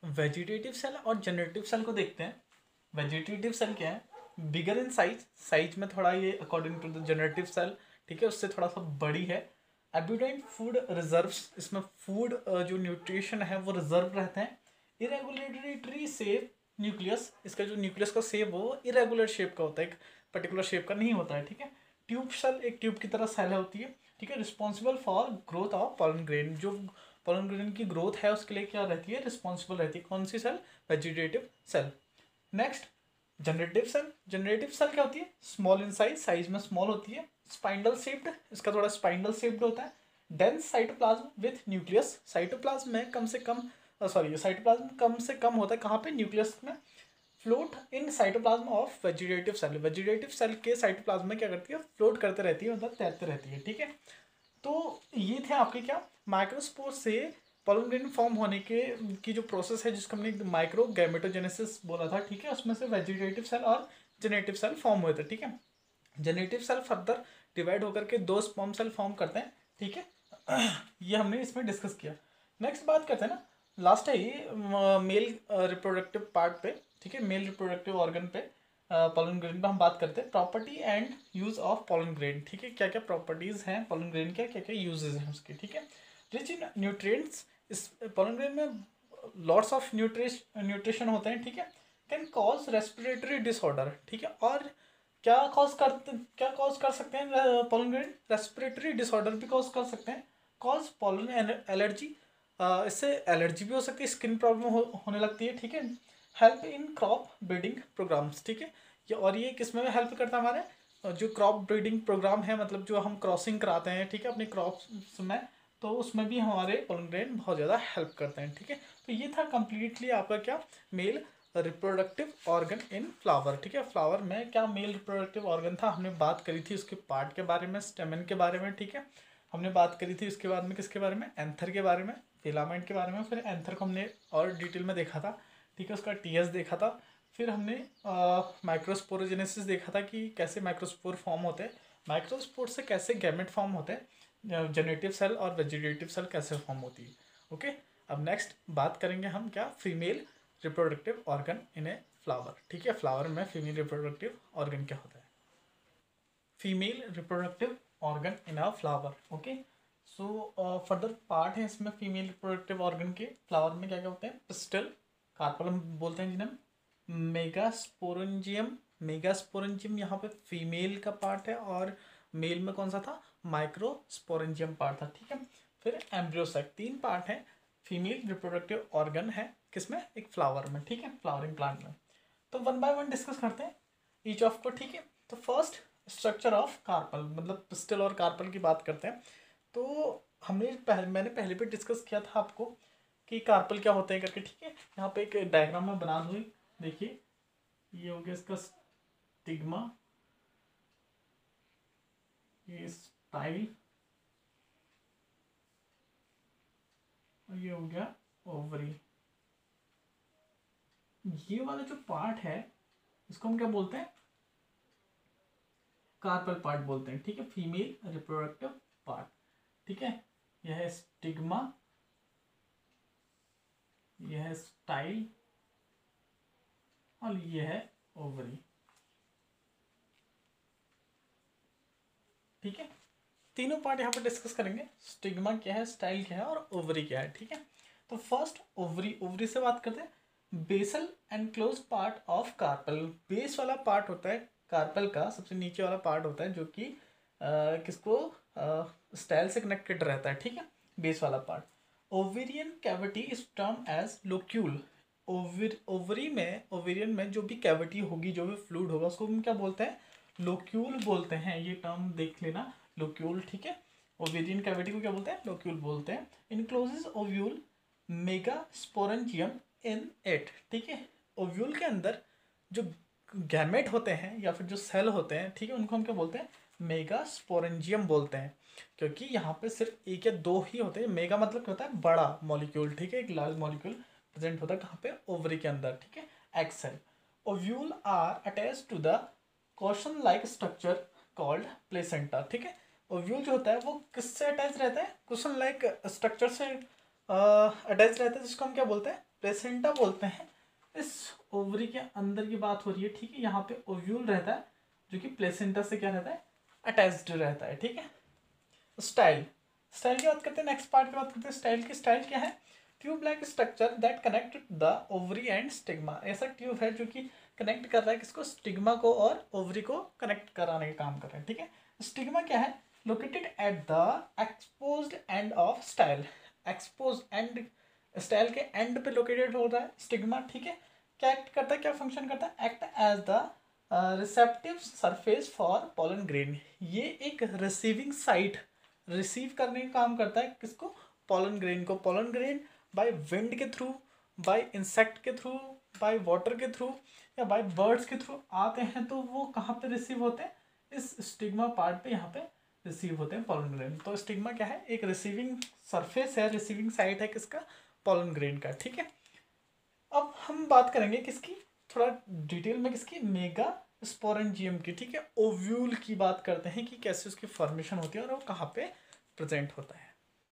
Vegetative cell और generative cell को देखते हैं। वेजिटेटिव सेल क्या है, बिगर इन साइज, साइज में थोड़ा ये according to the generative cell, ठीक है, उससे थोड़ा सा बड़ी है। एब्यूडेंट फूड रिजर्व्स, इसमें फूड जो न्यूट्रिशन है वो रिजर्व रहते हैं। इरेगुलेटरी शेप न्यूक्लियस, इसका जो न्यूक्लियस का शेप वो इरेगुलर शेप का होता है, एक पर्टिकुलर शेप का नहीं होता है, ठीक है। ट्यूब सेल, एक ट्यूब की तरह सेल होती है, ठीक है। Responsible for growth of pollen grain, जो पॉलन ग्रेन की ग्रोथ है उसके लिए क्या रहती है, रिस्पॉन्सिबल रहती है। कौन सी cell, vegetative cell. Next generative cell. Generative cell क्या होती है, स्मॉल इन साइज, साइज में स्मॉल होती है। स्पाइंडल शेप्ड, इसका थोड़ा स्पाइंडल शेप्ड होता है। Dense cytoplasm with nucleus, cytoplasm में कम से कम साइटोप्लाज्म कम से कम होता है कहाँ पे, न्यूक्लियस में। Float in cytoplasm of vegetative cell, vegetative cell के साइटोप्लाज्म में क्या करती है, फ्लोट करते रहती है, मतलब तैरते रहती है, ठीक है। तो ये थे आपके क्या, माइक्रोस्पोर से पॉलन ग्रेन फॉर्म होने के की जो प्रोसेस है, जिसको हमने माइक्रो गैमेटोजेनेसिस बोला था, ठीक है। उसमें से वेजिटेटिव सेल और जेनेटिव सेल फॉर्म हुए थे, ठीक है। जेनेटिव सेल फर्दर डिवाइड होकर के दो स्पर्म सेल फॉर्म करते हैं, ठीक है। ये हमने इसमें डिस्कस किया। नेक्स्ट बात करते हैं ना, लास्ट है ये मेल रिप्रोडक्टिव पार्ट पे, ठीक है, मेल रिप्रोडक्टिव ऑर्गन पे, पॉलन ग्रेन पे हम बात करते हैं। Property and use of pollen grain, ठीक है, क्या क्या प्रॉपर्टीज हैं पॉलन ग्रेन के, क्या क्या यूजेस हैं उसके, ठीक है। रिच इन न्यूट्रिएंट्स, इस पॉलन ग्रेन में लॉट्स ऑफ न्यूट्रिशन होते हैं, ठीक है। कैन कॉज रेस्पिरेटरी डिसऑर्डर, ठीक है। और क्या कॉज कर सकते हैं पॉलन ग्रेन, रेस्पिरेटरी डिसऑर्डर भी कॉज कर सकते हैं। कॉज पॉलन एलर्जी, इससे एलर्जी भी हो सकती है, स्किन प्रॉब्लम होने लगती है, ठीक है। Help in crop breeding programmes, ठीक है। और ये किस में हेल्प करता है, हमारे जो क्रॉप ब्रीडिंग प्रोग्राम है, मतलब जो हम क्रॉसिंग कराते हैं, ठीक है, अपनी क्रॉप्स में, तो उसमें भी हमारे पॉलन ग्रेन बहुत ज़्यादा हेल्प करते हैं, ठीक है। तो ये था कम्प्लीटली आपका क्या, male reproductive organ in flower, ठीक है। फ्लावर में क्या मेल रिप्रोडक्टिव ऑर्गन था, हमने बात करी थी उसके पार्ट के बारे में, स्टेमन के बारे में, ठीक है। हमने बात करी थी उसके बाद में किसके बारे में, एंथर के बारे में, फिलामेंट के बारे में। फिर एंथर को हमने और डिटेल में देखा था, ठीक है, उसका टीएस देखा था। फिर हमने माइक्रोस्पोरोजेनेसिस देखा था कि कैसे माइक्रोस्पोर फॉर्म होते हैं, माइक्रोस्पोर से कैसे गैमेट फॉर्म होते हैं, जेनेटिव सेल और वेजिटेटिव सेल कैसे फॉर्म होती है, ओके। अब नेक्स्ट बात करेंगे हम क्या, female reproductive organ in a flower, ठीक है। फ्लावर में फीमेल रिप्रोडक्टिव ऑर्गन क्या होता है, female reproductive organ in a flower, okay. So further part है इसमें फीमेल रिप्रोडक्टिव ऑर्गन के फ्लावर में क्या क्या होते हैं, पिस्टल, कार्पल हम बोलते हैं जिन्हें, मेगास्पोरेंजियम, मेगास्पोरेंजियम यहाँ पे फीमेल का पार्ट है, और मेल में कौन सा था, माइक्रोस्पोरेंजियम पार्ट था, ठीक है। फिर एम्ब्रियोसैक, तीन पार्ट है फीमेल रिप्रोडक्टिव ऑर्गन है किसमें, एक फ्लावर में, ठीक है, फ्लावरिंग प्लांट में। तो वन बाय वन डिस्कस करते हैं ईच ऑफ को, ठीक है। तो फर्स्ट स्ट्रक्चर ऑफ कार्पल, मतलब पिस्टल और कार्पल की बात करते हैं। तो मैंने पहले भी डिस्कस किया था आपको कि कार्पल क्या होते हैं करके, ठीक है। यहाँ पे एक डायग्राम में बना दूँ, देखिए ये हो गया इसका स्टिग्मा, ये स्टाइल, और ये हो गया ओवरी। ये वाला जो पार्ट है इसको हम क्या बोलते हैं, कार्पल पार्ट बोलते हैं, ठीक है, फीमेल रिप्रोडक्टिव पार्ट, ठीक है। यह है स्टिग्मा, यह है स्टाइल, और यह है ओवरी, ठीक है। तीनों पार्ट यहाँ पर डिस्कस करेंगे, स्टिग्मा क्या है, स्टाइल क्या है, और ओवरी क्या है, ठीक है। तो फर्स्ट ओवरी, ओवरी से बात करते हैं। Basal enclose part of carpel, base वाला पार्ट होता है कार्पल का, सबसे नीचे वाला पार्ट होता है जो कि किसको स्टाइल से कनेक्टेड रहता है, ठीक है, बेस वाला part. Ovarian cavity is term as locule, ovary में, ओवेरियन में जो भी कैविटी होगी, जो भी फ्लूइड होगा, उसको हम क्या बोलते हैं, लोक्यूल बोलते हैं। ये टर्म देख लेना, लोक्यूल, ठीक है। ओवेरियन कैविटी को क्या बोलते हैं, लोक्यूल बोलते हैं। इनक्लोजेस ओव्यूल मेगास्पोरेंजियम इन इट, ठीक है। ओव्यूल के अंदर जो गैमेट होते हैं या फिर जो सेल होते हैं, ठीक है, उनको हम क्या बोलते हैं, मेगास्पोरेंजियम बोलते हैं। क्योंकि यहाँ पे सिर्फ एक या दो ही होते हैं, मेगा मतलब क्या होता है, बड़ा मॉलिक्यूल, ठीक है, एक लार्ज मॉलिक्यूल प्रेजेंट होता है कहाँ पे, ओवरी के अंदर, ठीक है, egg cell. Ovule are attach to the cushion like structure called placenta, ठीक है। ओव्यूल जो होता है वो किससे अटैच रहता है, कुशन लाइक स्ट्रक्चर से अटैच रहता है, जिसको हम क्या बोलते हैं, प्लेसेंटा बोलते हैं। इस ओवरी के अंदर की बात हो रही है, ठीक है। यहाँ पे ओव्यूल रहता है जो कि प्लेसेंटा से क्या रहता है, अटैच्ड रहता है, ठीक है। स्टाइल, स्टाइल की बात करते हैं, नेक्स्ट पार्ट की बात करते हैं स्टाइल की। स्टाइल क्या है, tube like structure that connect the ovary and stigma. ऐसा ट्यूब है जो कि कनेक्ट कर रहा है किसको, स्टिग्मा को, और ओवरी को कनेक्ट कराने का काम कर रहा है, ठीक है। स्टिग्मा क्या है, located at the exposed end of style. Expose and, style के एंड पे लोकेटेड हो रहा है स्टिग्मा, ठीक है। क्या एक्ट करता है, क्या फंक्शन करता है, act as the receptive surface for pollen grain. ये एक रिसीविंग साइट, रिसीव करने का काम करता है किसको, पोलन ग्रेन को। पोलन ग्रेन बाय विंड के थ्रू, बाय इंसेक्ट के थ्रू, बाय वाटर के थ्रू या बाय बर्ड्स के थ्रू आते हैं, तो वो कहाँ पे रिसीव होते हैं, इस स्टिग्मा पार्ट पे यहाँ पे रिसीव होते हैं पोलन ग्रेन। तो स्टिग्मा क्या है, एक रिसीविंग सरफेस है, रिसीविंग साइट है किसका, पोलन ग्रेन का, ठीक है। अब हम बात करेंगे किसकी, थोड़ा डिटेल में किसकी, मेगा स्पोरेंजियम की, ठीक है। ओव्यूल की बात करते हैं कि कैसे उसकी फॉर्मेशन होती है और वो कहाँ पे प्रेजेंट होता है।